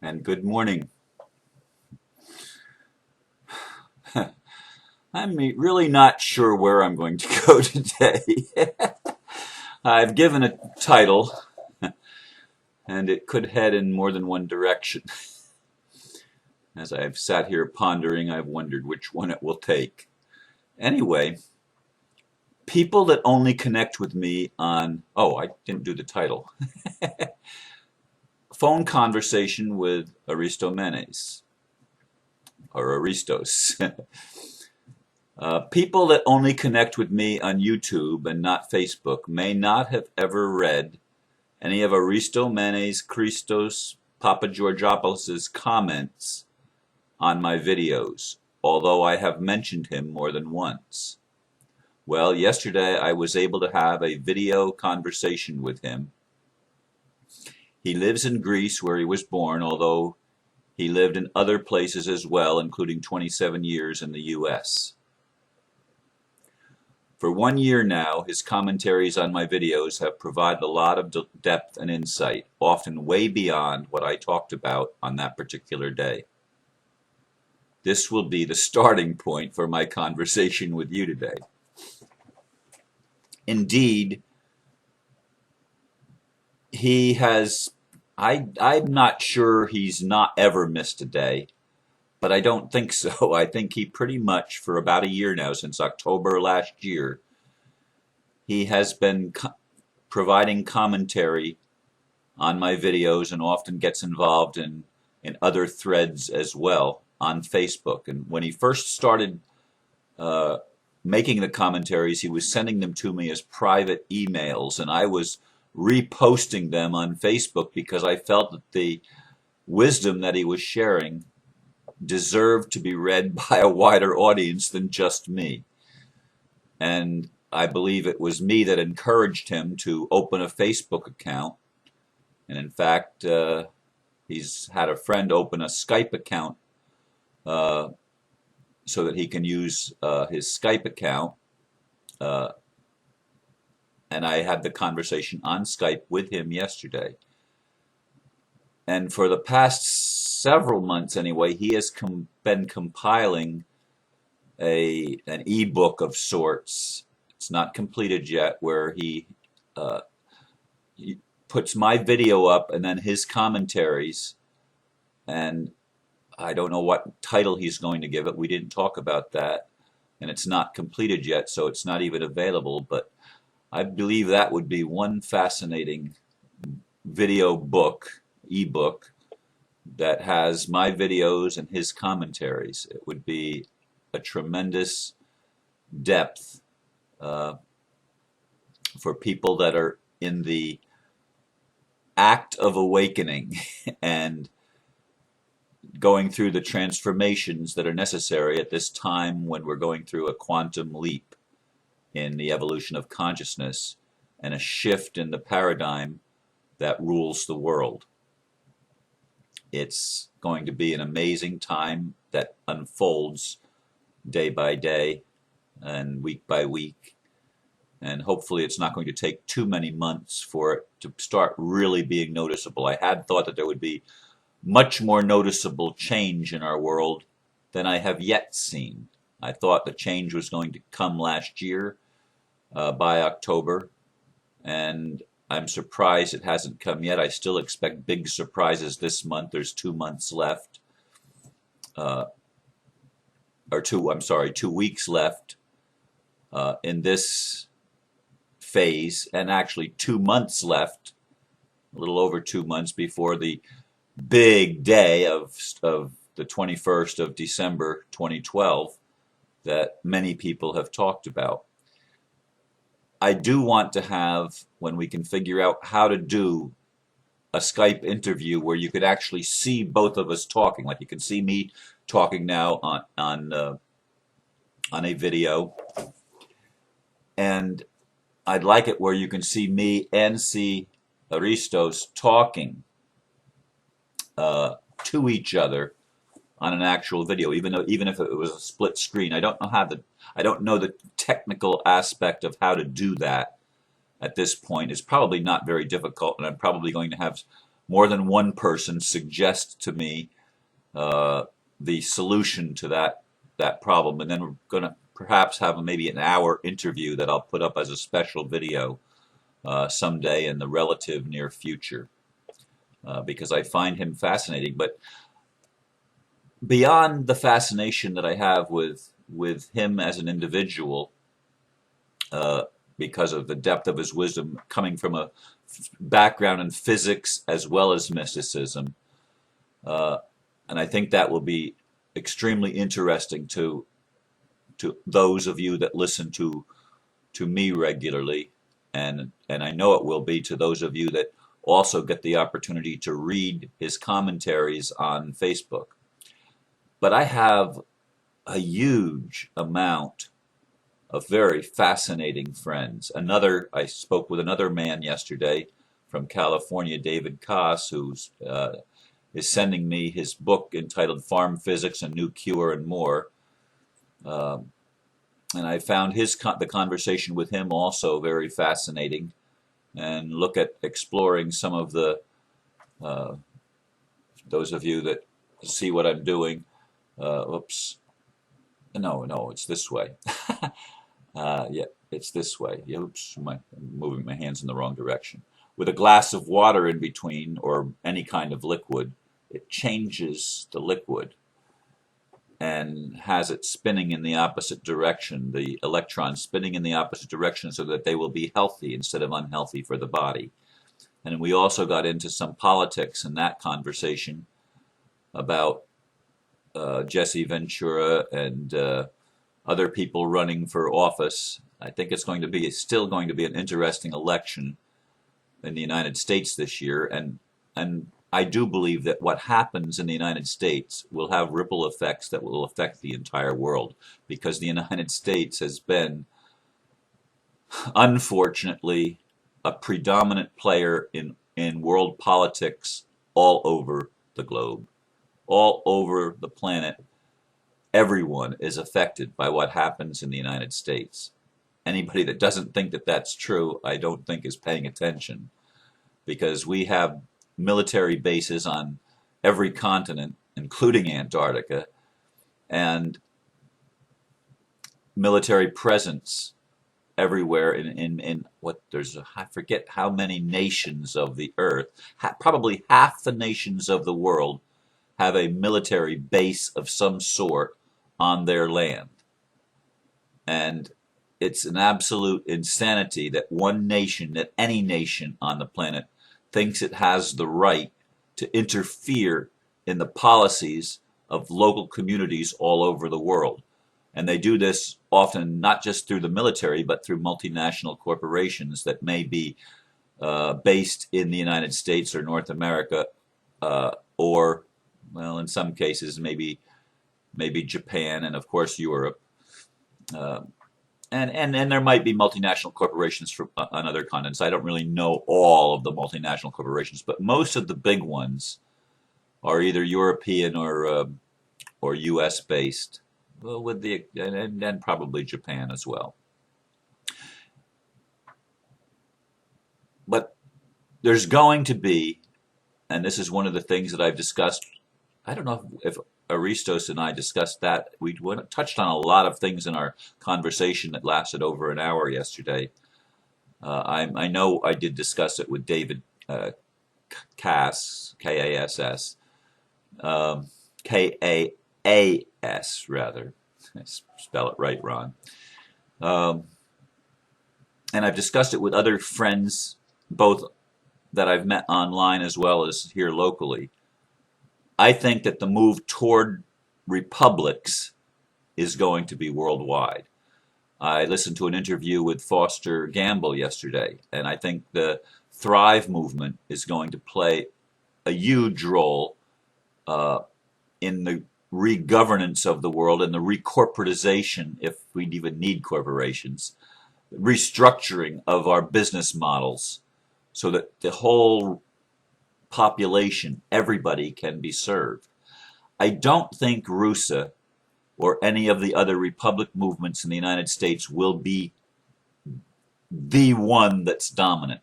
and good morning. I'm really not sure where I'm going to go today. I've given a title, and it could head in more than one direction. As I've sat here pondering, I've wondered which one it will take. Anyway, people that only connect with me on, oh, I didn't do the title. Phone conversation with Aristomenes, or Aristos. People that only connect with me on YouTube and not Facebook may not have ever read any of Aristomenes Christos Papageorgopoulos' comments on my videos, although I have mentioned him more than once. Well, yesterday I was able to have a video conversation with him. He lives in Greece where he was born, although he lived in other places as well, including 27 years in the US. For 1 year now, his commentaries on my videos have provided a lot of depth and insight, often way beyond what I talked about on that particular day. This will be the starting point for my conversation with you today. Indeed, he has, I'm not sure he's not ever missed a day, but I don't think so. I think he pretty much, for about a year now, since October last year, he has been providing commentary on my videos and often gets involved in other threads as well on Facebook. And when he first started making the commentaries, he was sending them to me as private emails, and I was reposting them on Facebook because I felt that the wisdom that he was sharing deserved to be read by a wider audience than just me. And I believe it was me that encouraged him to open a Facebook account. And in fact, he's had a friend open a Skype account so that he can use his Skype account. And I had the conversation on Skype with him yesterday. And for the past several months anyway, he has been compiling an ebook of sorts. It's not completed yet, where he puts my video up and then his commentaries, and I don't know what title he's going to give it. We didn't talk about that, and it's not completed yet, so it's not even available, but I believe that would be one fascinating video book, ebook, that has my videos and his commentaries. It would be a tremendous depth for people that are in the act of awakening and going through the transformations that are necessary at this time when we're going through a quantum leap in the evolution of consciousness and a shift in the paradigm that rules the world. It's going to be an amazing time that unfolds day by day and week by week. And hopefully it's not going to take too many months for it to start really being noticeable. I had thought that there would be much more noticeable change in our world than I have yet seen. I thought the change was going to come last year by October, and I'm surprised it hasn't come yet. I still expect big surprises this month. There's 2 months left, or 2 weeks left in this phase, and actually 2 months left, a little over 2 months before the big day of the 21st of December 2012 that many people have talked about. I do want to have, when we can figure out how to do a Skype interview where you could actually see both of us talking, like you can see me talking now on a video, and I'd like it where you can see me and see Aristos talking to each other on an actual video, even if it was a split screen. I don't know the technical aspect of how to do that at this point. It's probably not very difficult, and I'm probably going to have more than one person suggest to me uh, the solution to that problem, and then we're going to perhaps have maybe an hour interview that I'll put up as a special video someday in the relative near future, because I find him fascinating. But beyond the fascination that I have with him as an individual, uh, because of the depth of his wisdom coming from a background in physics as well as mysticism, uh, and I think that will be extremely interesting to those of you that listen to me regularly, and I know it will be to those of you that also get the opportunity to read his commentaries on Facebook. But I have a huge amount of very fascinating friends. I spoke with another man yesterday from California, David Koss, who's is sending me his book entitled Farm Physics, A New Cure and More. Um, and I found the conversation with him also very fascinating, and look at exploring some of the uh, those of you that see what I'm doing. Oops, no, it's this way. Yeah, it's this way. Yeah, oops, I'm moving my hands in the wrong direction. With a glass of water in between, or any kind of liquid, it changes the liquid and has it spinning in the opposite direction, the electrons spinning in the opposite direction, so that they will be healthy instead of unhealthy for the body. And we also got into some politics in that conversation about Jesse Ventura and other people running for office. I think it's still going to be an interesting election in the United States this year, and I do believe that what happens in the United States will have ripple effects that will affect the entire world, because the United States has been, unfortunately, a predominant player in world politics all over the globe, all over the planet. Everyone is affected by what happens in the United States. Anybody that doesn't think that that's true, I don't think is paying attention, because we have military bases on every continent, including Antarctica, and military presence everywhere in what I forget how many nations of the earth. Probably half the nations of the world have a military base of some sort on their land. And it's an absolute insanity that any nation on the planet, thinks it has the right to interfere in the policies of local communities all over the world. And they do this often not just through the military, but through multinational corporations that may be based in the United States or North America, or, well, in some cases, maybe Japan, and of course Europe. Uh, and there might be multinational corporations on other continents. I don't really know all of the multinational corporations, but most of the big ones are either European or U.S. based, well, and probably Japan as well. But there's going to be, and this is one of the things that I've discussed. I don't know if Aristos and I discussed that. We touched on a lot of things in our conversation that lasted over an hour yesterday. I know I did discuss it with David Kass, Kass, Kaas rather. Spell it right, Ron. And I've discussed it with other friends, both that I've met online as well as here locally. I think that the move toward republics is going to be worldwide. I listened to an interview with Foster Gamble yesterday, and I think the Thrive movement is going to play a huge role in the re-governance of the world and the re-corporatization, if we even need corporations, restructuring of our business models so that the whole population, everybody, can be served. I don't think RUSA or any of the other republic movements in the United States will be the one that's dominant.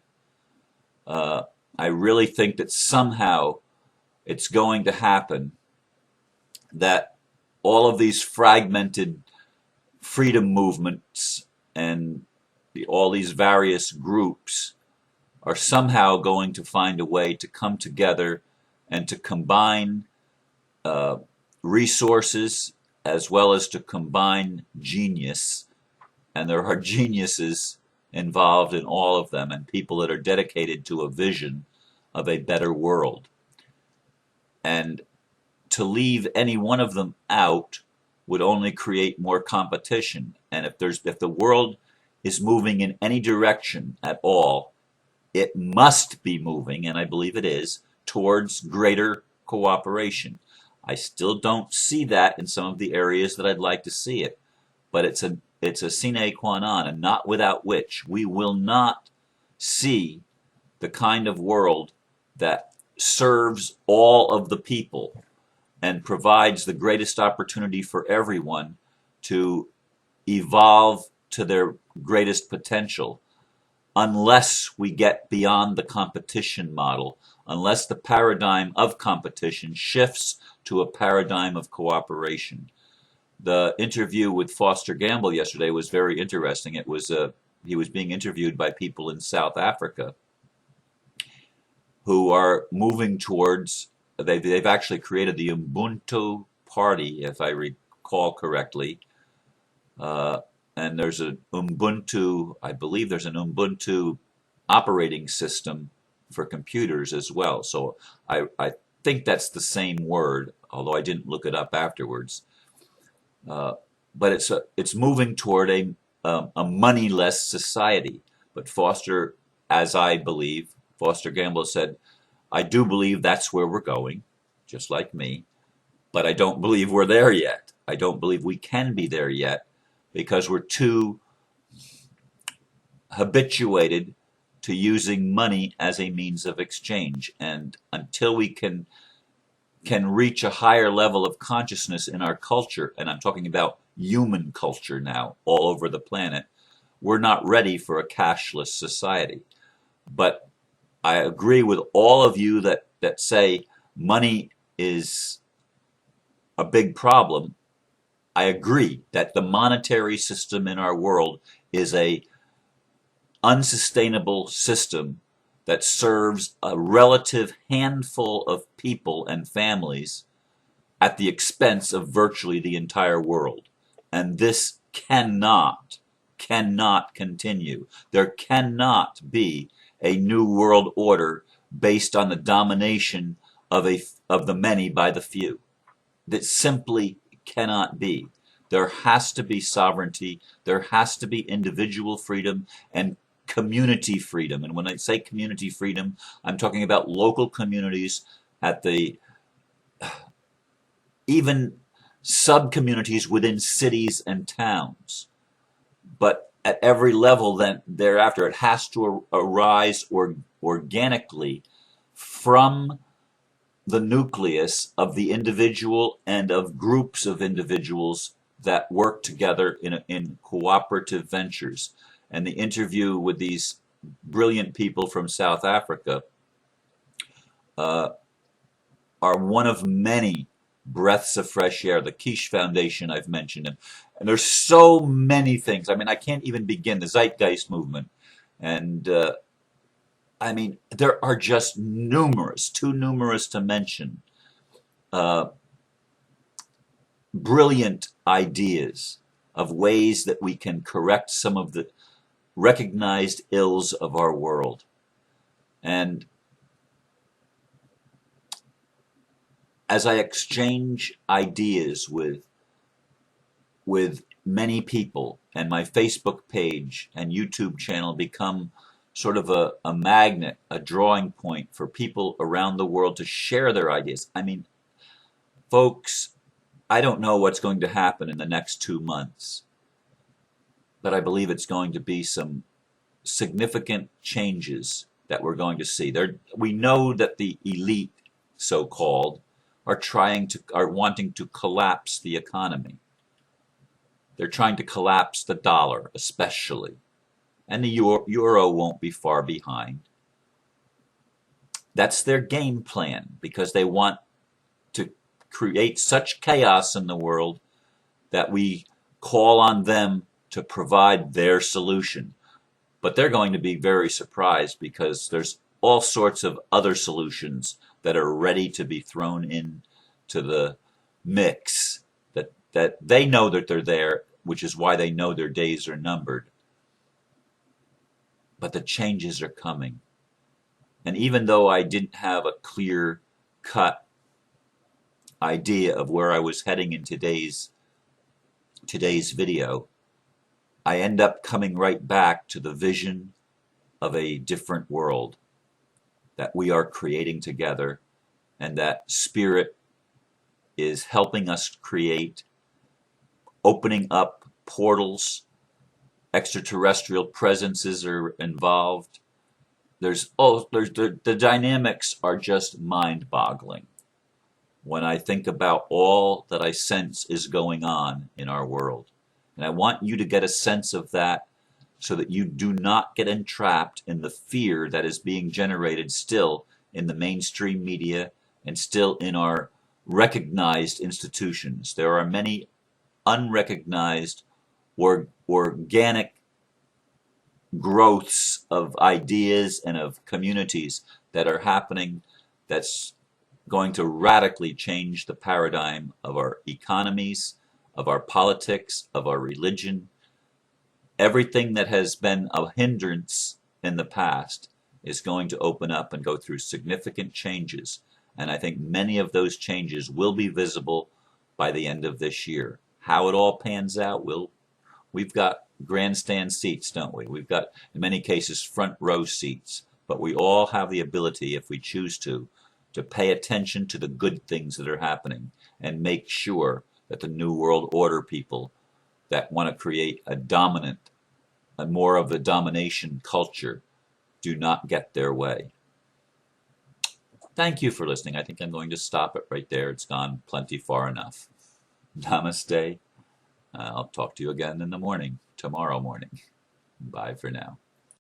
I really think that somehow it's going to happen that all of these fragmented freedom movements and all these various groups are somehow going to find a way to come together and to combine uh, resources as well as to combine genius. And there are geniuses involved in all of them, and people that are dedicated to a vision of a better world. And to leave any one of them out would only create more competition. And if the world is moving in any direction at all, it must be moving, and I believe it is, towards greater cooperation. I still don't see that in some of the areas that I'd like to see it, but it's a sine qua non, and not without which we will not see the kind of world that serves all of the people and provides the greatest opportunity for everyone to evolve to their greatest potential, unless we get beyond the competition model, unless the paradigm of competition shifts to a paradigm of cooperation. The interview with Foster Gamble yesterday was very interesting. He was being interviewed by people in South Africa who are moving towards, they've actually created the Ubuntu Party, if I recall correctly. And there's an Ubuntu, I believe there's an Ubuntu operating system for computers as well. So I think that's the same word, although I didn't look it up afterwards. But it's moving toward a moneyless society. But Foster, as I believe, Foster Gamble said, I do believe that's where we're going, just like me, but I don't believe we're there yet. I don't believe we can be there yet because we're too habituated to using money as a means of exchange. And until we can reach a higher level of consciousness in our culture, and I'm talking about human culture now all over the planet, we're not ready for a cashless society. But I agree with all of you that say money is a big problem. I agree that the monetary system in our world is a unsustainable system that serves a relative handful of people and families at the expense of virtually the entire world. And this cannot continue. There cannot be a new world order based on the domination of the many by the few. That simply cannot be. There has to be sovereignty, there has to be individual freedom and community freedom. And when I say community freedom, I'm talking about local communities at the even sub-communities within cities and towns. But at every level then thereafter, it has to arise organically from the nucleus of the individual and of groups of individuals that work together in cooperative ventures. And the interview with these brilliant people from South Africa are one of many breaths of fresh air. The Quiche Foundation I've mentioned, and there's so many things. I mean, I can't even begin. The Zeitgeist movement, and I mean, there are just numerous, too numerous to mention, brilliant ideas of ways that we can correct some of the recognized ills of our world. And as I exchange ideas with many people, and my Facebook page and YouTube channel become sort of a magnet, a drawing point for people around the world to share their ideas. I mean, folks, I don't know what's going to happen in the next 2 months, but I believe it's going to be some significant changes that we're going to see. We know that the elite, so-called, are wanting to collapse the economy. They're trying to collapse the dollar, especially. And the euro won't be far behind. That's their game plan because they want to create such chaos in the world that we call on them to provide their solution. But they're going to be very surprised because there's all sorts of other solutions that are ready to be thrown in to the mix that they know that they're there, which is why they know their days are numbered. But the changes are coming. And even though I didn't have a clear cut idea of where I was heading in today's video, I end up coming right back to the vision of a different world that we are creating together, and that spirit is helping us create, opening up portals. Extraterrestrial presences are involved. The dynamics are just mind-boggling when I think about all that I sense is going on in our world. And I want you to get a sense of that so that you do not get entrapped in the fear that is being generated still in the mainstream media and still in our recognized institutions. There are many unrecognized or organic growths of ideas and of communities that are happening that's going to radically change the paradigm of our economies, of our politics, of our religion. Everything that has been a hindrance in the past is going to open up and go through significant changes. And I think many of those changes will be visible by the end of this year. How it all pans out, we've got grandstand seats, don't we? We've got, in many cases, front row seats. But we all have the ability, if we choose to pay attention to the good things that are happening and make sure that the New World Order people that want to create a dominant, a more of a domination culture, do not get their way. Thank you for listening. I think I'm going to stop it right there. It's gone plenty far enough. Namaste. I'll talk to you again in the morning, tomorrow morning. Bye for now.